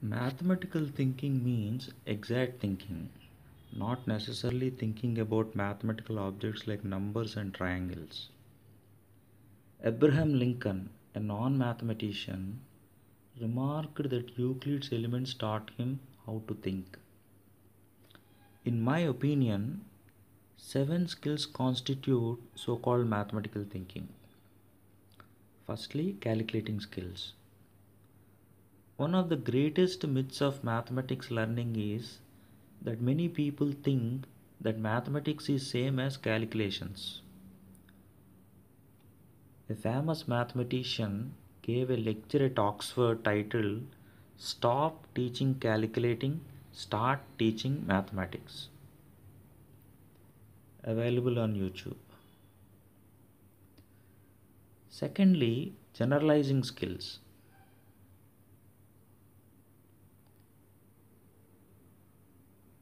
Mathematical thinking means exact thinking, not necessarily thinking about mathematical objects like numbers and triangles. Abraham Lincoln, a non mathematician, remarked that Euclid's elements taught him how to think. In my opinion, seven skills constitute so called mathematical thinking. Firstly, calculating skills. One of the greatest myths of mathematics learning is that many people think that mathematics is same as calculations. A famous mathematician gave a lecture at Oxford titled Stop Teaching Calculating, Start Teaching Mathematics. Available on YouTube. Secondly, generalizing skills.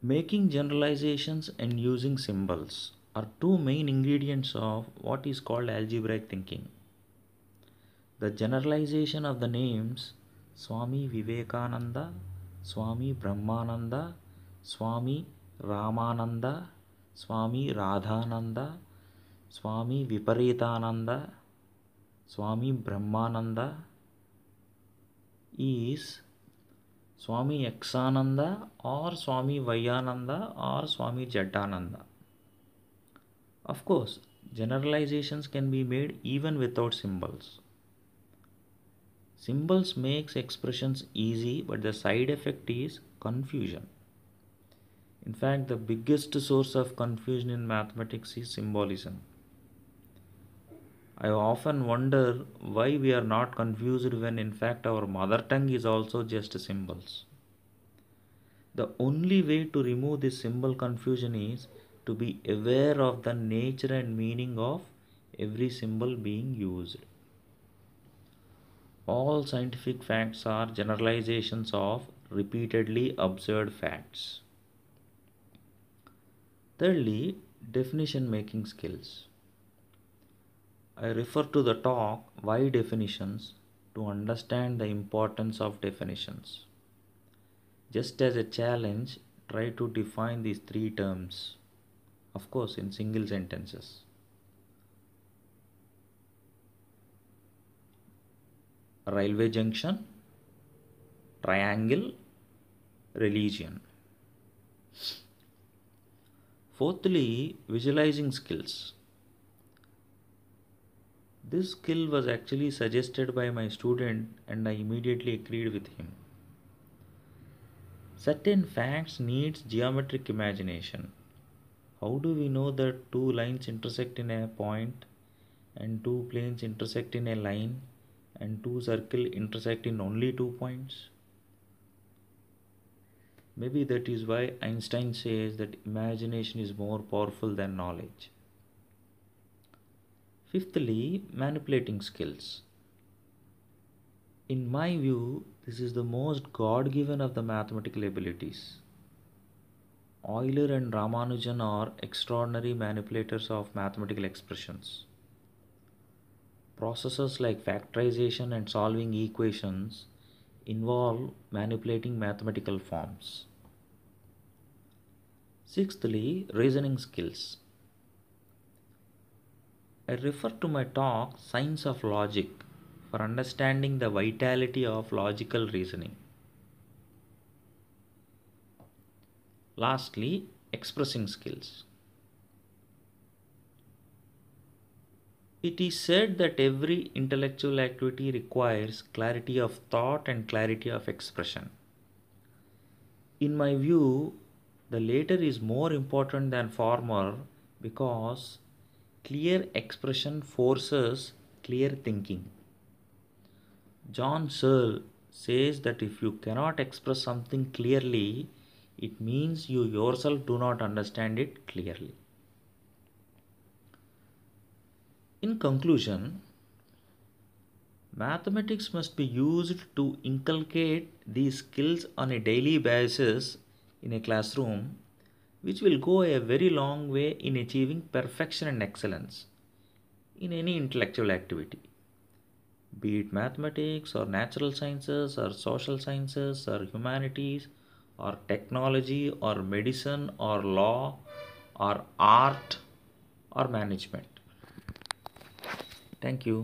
Making generalizations and using symbols are two main ingredients of what is called algebraic thinking. The generalization of the names Swami Vivekananda, Swami Brahmananda, Swami Ramananda, Swami Radhananda, Swami Viparitananda, Swami Brahmananda is Swami Exananda or Swami Vayananda or Swami Jaddananda. Of course, generalizations can be made even without symbols. Symbols makes expressions easy, but the side effect is confusion. In fact, the biggest source of confusion in mathematics is symbolism. I often wonder why we are not confused when in fact our mother tongue is also just symbols. The only way to remove this symbol confusion is to be aware of the nature and meaning of every symbol being used. All scientific facts are generalizations of repeatedly observed facts. Thirdly, definition making skills. I refer to the talk Why Definitions to understand the importance of definitions. Just as a challenge, try to define these three terms, of course, in single sentences. Railway junction, triangle, religion. Fourthly, visualizing skills. This skill was actually suggested by my student and I immediately agreed with him. Certain facts needs geometric imagination. How do we know that two lines intersect in a point and two planes intersect in a line and two circles intersect in only 2 points? Maybe that is why Einstein says that imagination is more powerful than knowledge. Fifthly, manipulating skills. In my view, this is the most God given of the mathematical abilities. Euler and Ramanujan are extraordinary manipulators of mathematical expressions. Processes like factorization and solving equations involve manipulating mathematical forms. Sixthly, reasoning skills. I refer to my talk Science of Logic for understanding the vitality of logical reasoning. Lastly, expressing skills. It is said that every intellectual activity requires clarity of thought and clarity of expression. In my view, the latter is more important than former because clear expression forces clear thinking. John Searle says that if you cannot express something clearly, it means you yourself do not understand it clearly. In conclusion, mathematics must be used to inculcate these skills on a daily basis in a classroom, which will go a very long way in achieving perfection and excellence in any intellectual activity. be it mathematics or natural sciences or social sciences or humanities or technology or medicine or law or art or management. Thank you.